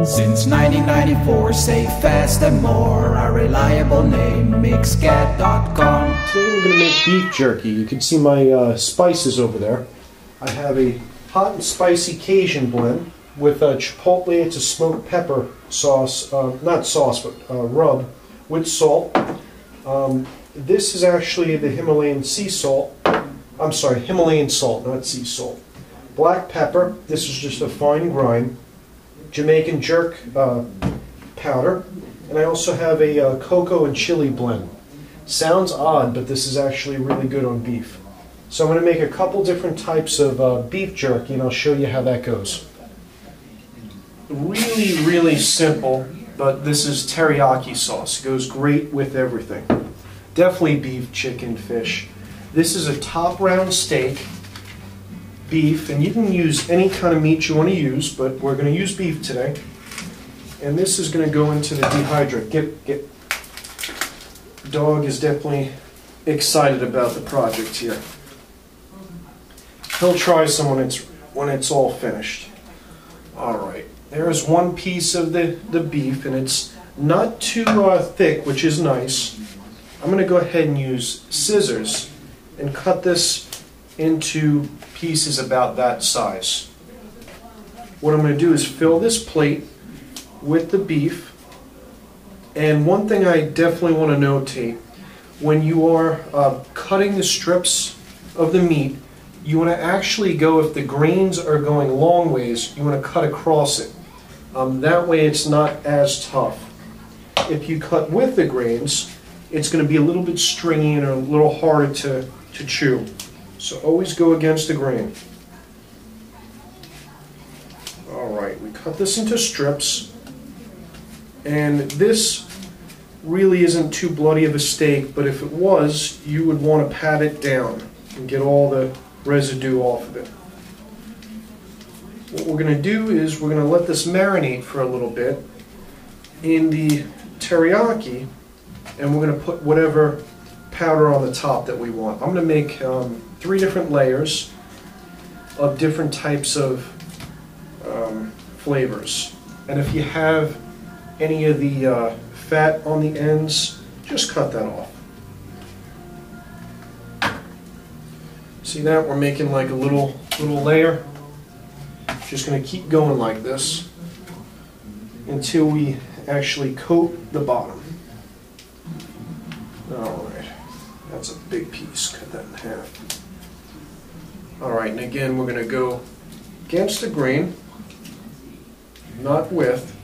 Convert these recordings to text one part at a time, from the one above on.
Since 1994, safe, fast and more, a reliable name, mixcat.com. Today we're going to make beef jerky. You can see my spices over there. I have a hot and spicy Cajun blend with chipotle. It's a smoked pepper sauce, not sauce, but rub with salt. This is actually the Himalayan sea salt. I'm sorry, Himalayan salt, not sea salt. Black pepper. This is just a fine grind. Jamaican jerk powder, and I also have a cocoa and chili blend. Sounds odd, but this is actually really good on beef. So I'm going to make a couple different types of beef jerky, and I'll show you how that goes. Really simple, but this is teriyaki sauce. It goes great with everything. Definitely beef, chicken, fish. This is a top round steak. Beef, and you can use any kind of meat you want to use, but we're going to use beef today. And this is going to go into the dehydrator. Dog is definitely excited about the project here. He'll try some when it's all finished. Alright, there's one piece of the beef, and it's not too thick, which is nice. I'm going to go ahead and use scissors and cut this into pieces about that size. What I'm going to do is fill this plate with the beef. And one thing I definitely want to notate, when you are cutting the strips of the meat, you want to actually go, if the grains are going long ways, you want to cut across it. That way it's not as tough. If you cut with the grains, it's going to be a little bit stringy and a little harder to chew. So always go against the grain. Alright, we cut this into strips. And this really isn't too bloody of a steak, but if it was, you would want to pat it down and get all the residue off of it. What we're going to do is we're going to let this marinate for a little bit in the teriyaki, and we're going to put whatever powder on the top that we want. I'm going to make 3 different layers of different types of flavors. And if you have any of the fat on the ends, just cut that off. See that? We're making like a little layer. Just going to keep going like this until we actually coat the bottom. Alright. That's a big piece. Cut that in half. Alright, and again we're going to go against the grain, not with,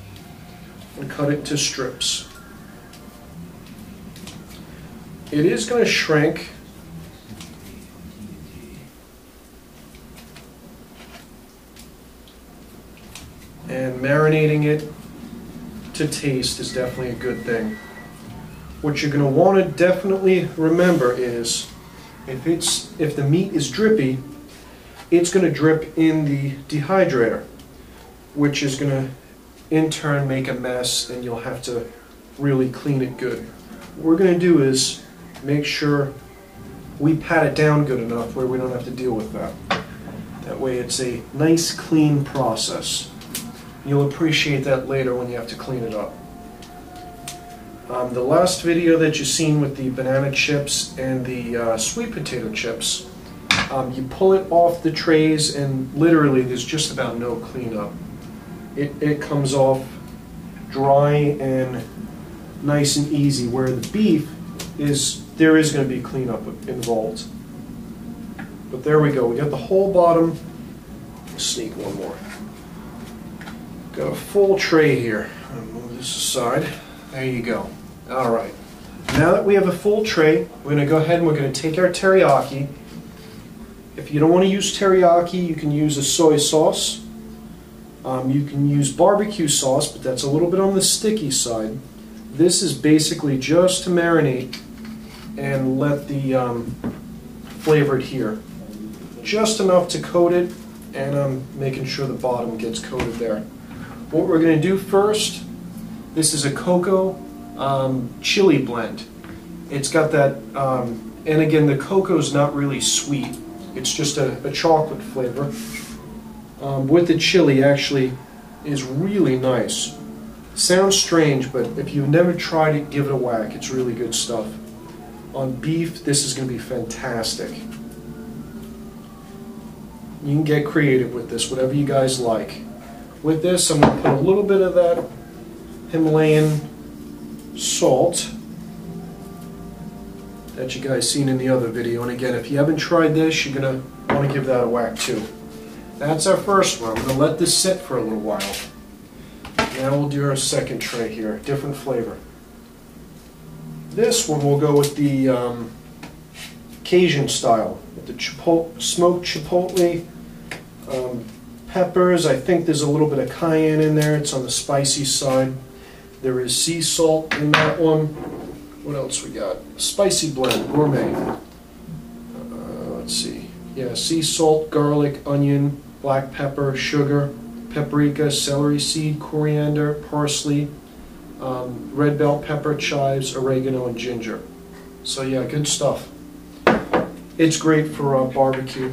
and cut it to strips. It is going to shrink. And marinating it to taste is definitely a good thing. What you're going to want to definitely remember is if the meat is drippy, it's going to drip in the dehydrator, which is going to in turn make a mess, and you'll have to really clean it good. What we're going to do is make sure we pat it down good enough where we don't have to deal with that. That way it's a nice clean process. You'll appreciate that later when you have to clean it up. The last video that you've seen with the banana chips and the sweet potato chips, you pull it off the trays and literally there's just about no cleanup. It comes off dry and nice and easy, where the beef there is going to be cleanup involved. But there we go, we got the whole bottom. Sneak one more. Got a full tray here. I'll move this aside. There you go. Alright. Now that we have a full tray, we're going to go ahead and we're going to take our teriyaki. If you don't want to use teriyaki, you can use a soy sauce. You can use barbecue sauce, but that's a little bit on the sticky side. This is basically just to marinate and let the flavor adhere. Just enough to coat it, and I'm making sure the bottom gets coated there. What we're going to do first, this is a Coco chili blend. It's got that, and again the cocoa is not really sweet, it's just a chocolate flavor. With the chili, actually is really nice. Sounds strange, but if you've never tried it, give it a whack. It's really good stuff. On beef, this is going to be fantastic. You can get creative with this, whatever you guys like. With this, I'm going to put a little bit of that Himalayan salt that you guys seen in the other video. And again, if you haven't tried this, you're going to want to give that a whack too. That's our first one. I'm going to let this sit for a little while. Now we'll do our second tray here, different flavor. This one will go with the Cajun style, with the smoked chipotle, peppers. I think there's a little bit of cayenne in there. It's on the spicy side. There is sea salt in that one. What else we got? Spicy blend, gourmet. Let's see. Yeah, sea salt, garlic, onion, black pepper, sugar, paprika, celery seed, coriander, parsley, red bell pepper, chives, oregano, and ginger. So yeah, good stuff. It's great for barbecue.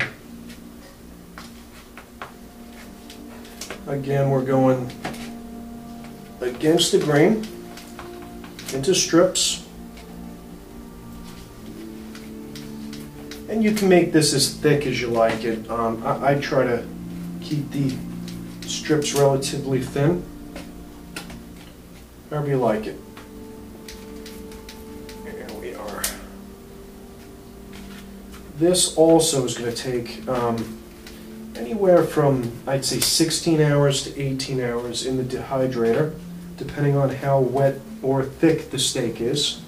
Again, we're going against the grain into strips. And you can make this as thick as you like it. I try to keep the strips relatively thin, however you like it. Here we are. This also is going to take anywhere from, I'd say, 16 hours to 18 hours in the dehydrator, depending on how wet or thick the steak is.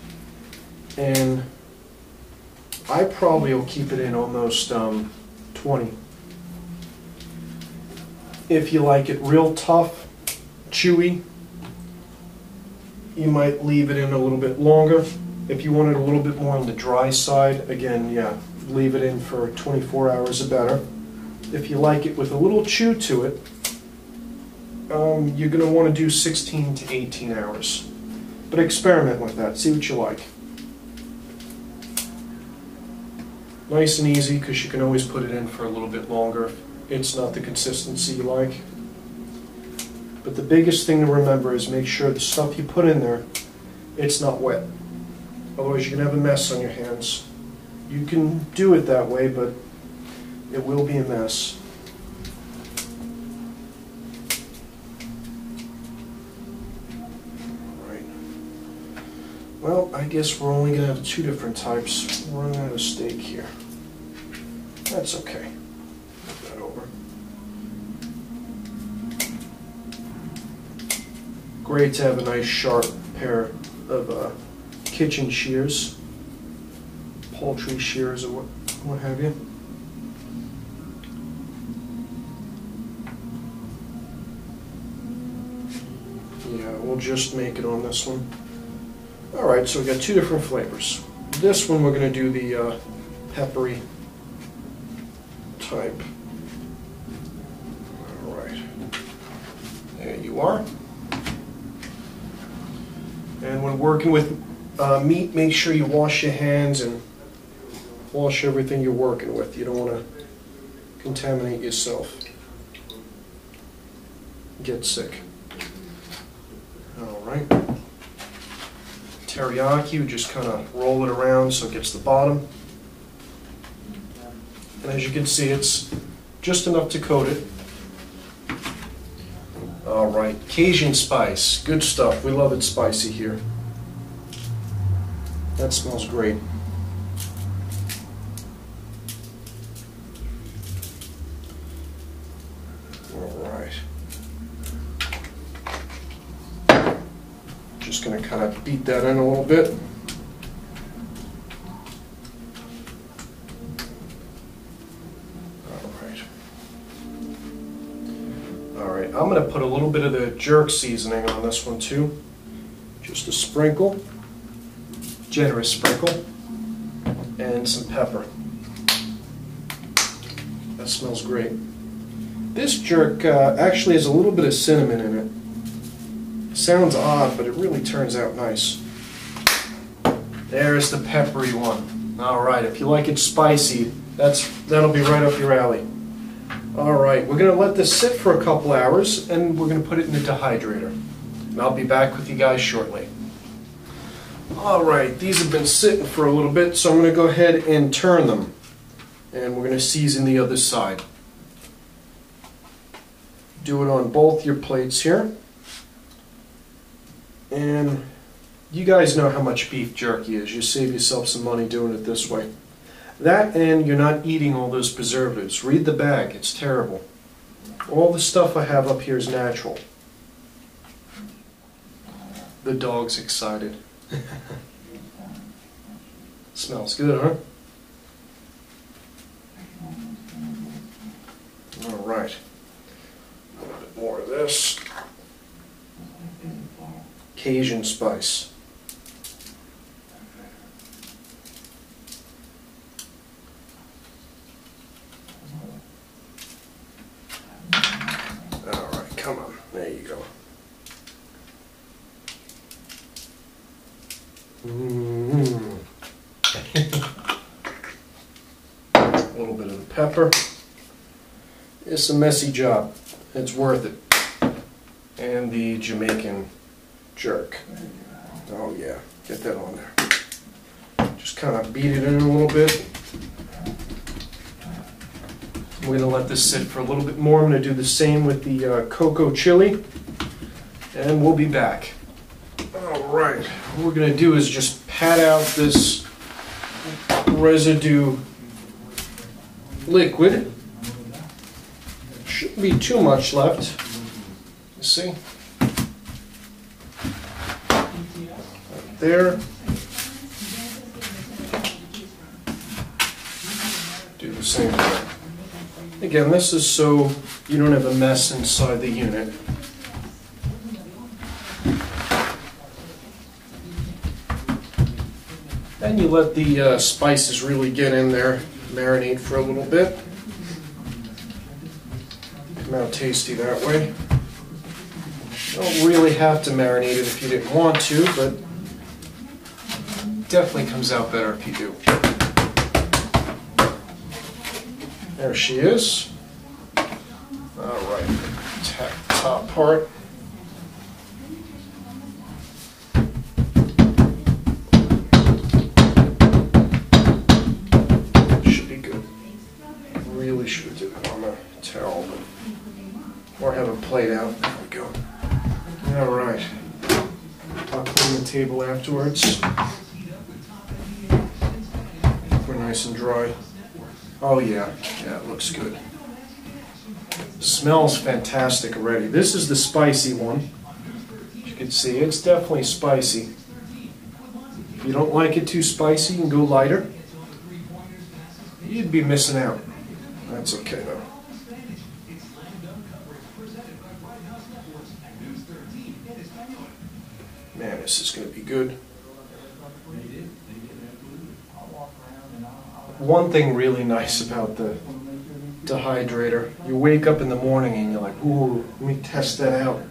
And I probably will keep it in almost 20. If you like it real tough, chewy, you might leave it in a little bit longer. If you want it a little bit more on the dry side, again, yeah, leave it in for 24 hours or better. If you like it with a little chew to it, you're going to want to do 16 to 18 hours. But experiment with that, see what you like. Nice and easy, because you can always put it in for a little bit longer if it's not the consistency you like. But the biggest thing to remember is make sure the stuff you put in there, it's not wet. Otherwise you're going to have a mess on your hands. You can do it that way, but it will be a mess. Alright. Well, I guess we're only going to have two different types. We're running out of steak here. That's okay. Move that over. Great to have a nice sharp pair of kitchen shears, poultry shears, or what have you. Yeah, we'll just make it on this one. Alright, so we got two different flavors. This one we're going to do the peppery type. Alright. There you are. And when working with meat, make sure you wash your hands and wash everything you're working with. You don't want to contaminate yourself. Get sick. Alright. Teriyaki, we just kind of roll it around so it gets the bottom. And as you can see, it's just enough to coat it. Alright, Cajun spice. Good stuff. We love it spicy here. That smells great. Alright. Just going to kind of beat that in a little bit. Alright, I'm going to put a little bit of the jerk seasoning on this one too. Just a sprinkle, generous sprinkle, and some pepper. That smells great. This jerk actually has a little bit of cinnamon in it. Sounds odd, but it really turns out nice. There's the peppery one. Alright, if you like it spicy, that'll be right up your alley. Alright, we're going to let this sit for a couple hours and we're going to put it in the dehydrator. And I'll be back with you guys shortly. Alright, these have been sitting for a little bit, so I'm going to go ahead and turn them. And we're going to season the other side. Do it on both your plates here. And you guys know how much beef jerky is. You save yourself some money doing it this way. That, and you're not eating all those preservatives. Read the bag, it's terrible. All the stuff I have up here is natural. The dog's excited. Smells good, huh? Alright. A little bit more of this. Cajun spice. Alright, come on. There you go. A little bit of the pepper. It's a messy job. It's worth it. And the Jamaican jerk. Oh yeah, get that on there. Just kind of beat it in a little bit. We're going to let this sit for a little bit more. I'm going to do the same with the Coco chili. And we'll be back. Alright, what we're going to do is just pat out this residue liquid. Shouldn't be too much left. You see? Right there. Do the same thing. Again, this is so you don't have a mess inside the unit. And you let the spices really get in there, marinate for a little bit. Come out tasty that way. You don't really have to marinate it if you didn't want to, but definitely comes out better if you do. There she is. Alright, tap the top part. Should be good. Really should do it on a towel, or have a plate out. There we go. Alright. I'll clean the table afterwards. We're nice and dry. Oh yeah, it looks good. Smells fantastic already. This is the spicy one. As you can see, it's definitely spicy. If you don't like it too spicy, you can go lighter. You'd be missing out. That's okay though. Man, this is going to be good. One thing really nice about the dehydrator, you wake up in the morning and you're like, ooh, let me test that out.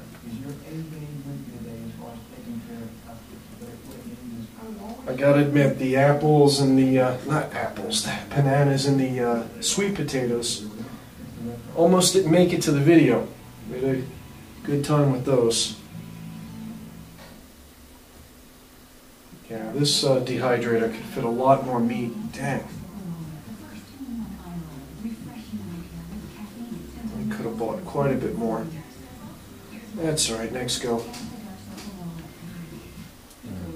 I gotta admit, the apples and the, not apples, the bananas and the sweet potatoes almost didn't make it to the video. We had a good time with those. Yeah, this dehydrator could fit a lot more meat. Dang. I could have bought quite a bit more. That's alright, next go.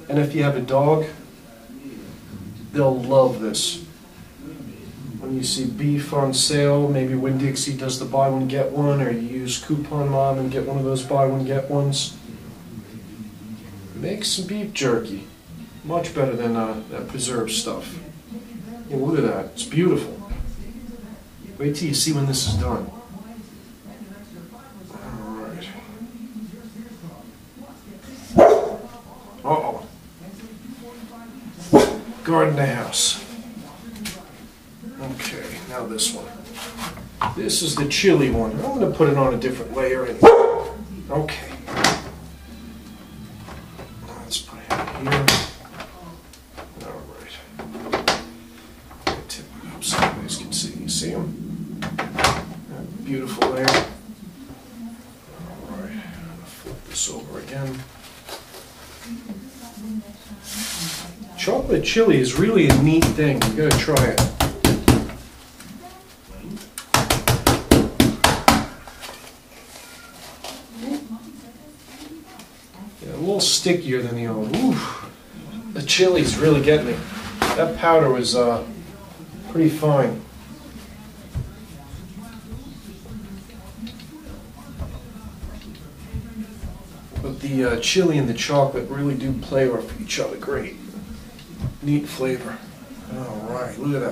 And if you have a dog, they'll love this. When you see beef on sale, maybe Winn-Dixie does the buy one get one, or you use Coupon Mom and get one of those buy one get ones. Make some beef jerky. Much better than that preserved stuff. Hey, look at that, it's beautiful. Wait till you see when this is done. Alright. Uh-oh. Garden the house. Okay, now this one. This is the chili one. I'm going to put it on a different layer. Okay. Let's put it here. Alright. Tip it up so you guys can see. You see them? beautiful there. Alright, flip this over again. Chocolate chili is really a neat thing. You gotta try it. Yeah, a little stickier than the old. Ooh, the chili's really getting me. That powder was pretty fine. But the chili and the chocolate really do play off each other great. Neat flavor. Alright, look at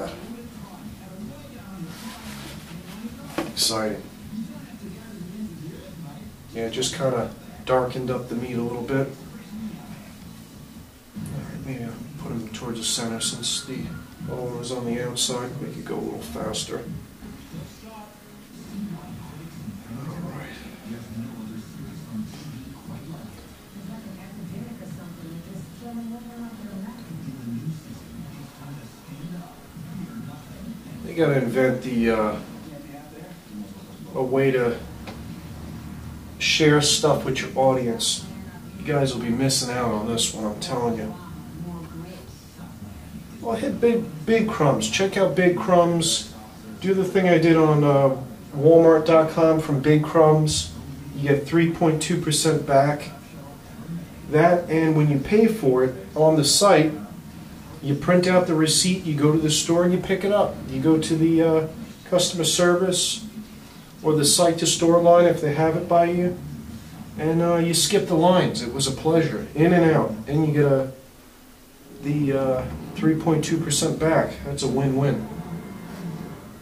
that. Exciting. Yeah, it just kind of darkened up the meat a little bit. Alright, maybe I'll put them towards the center since the other one was on the outside. Make it go a little faster. You gotta invent a way to share stuff with your audience. You guys will be missing out on this one, I'm telling you. Well, hit Big Crumbs. Check out Big Crumbs. Do the thing I did on Walmart.com from Big Crumbs. You get 3.2% back. That, and when you pay for it on the site, you print out the receipt, you go to the store and you pick it up. You go to the customer service or the site to store line if they have it by you, and you skip the lines. It was a pleasure. In and out. And you get the 3.2% back. That's a win-win.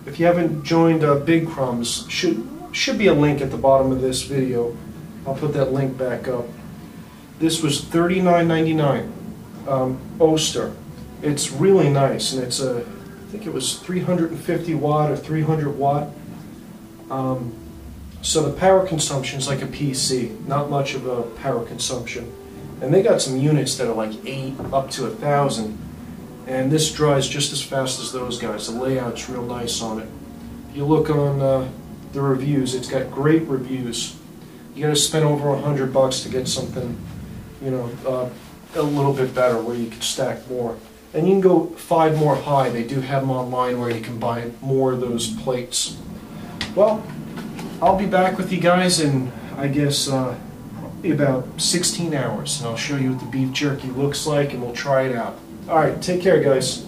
If you haven't joined Big Crumbs, should be a link at the bottom of this video. I'll put that link back up. This was $39.99 Oster. It's really nice, and it's I think it was 350 watt or 300 watt. So the power consumption is like a PC, not much of a power consumption. And they got some units that are like 8 up to 1,000, and this dries just as fast as those guys. The layout's real nice on it. If you look on the reviews, it's got great reviews. You got to spend over $100 to get something, you know, a little bit better where you can stack more. And you can go 5 more high. They do have them online where you can buy more of those plates. Well, I'll be back with you guys in, I guess, probably about 16 hours. And I'll show you what the beef jerky looks like, and we'll try it out. Alright, take care, guys.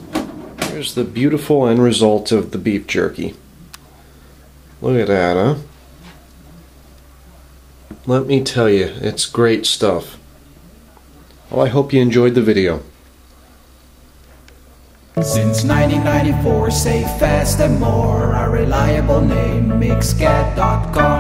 Here's the beautiful end result of the beef jerky. Look at that, huh? Let me tell you, it's great stuff. Well, I hope you enjoyed the video. Since 1994, safe, fast and more. Our reliable name, mixcat.com.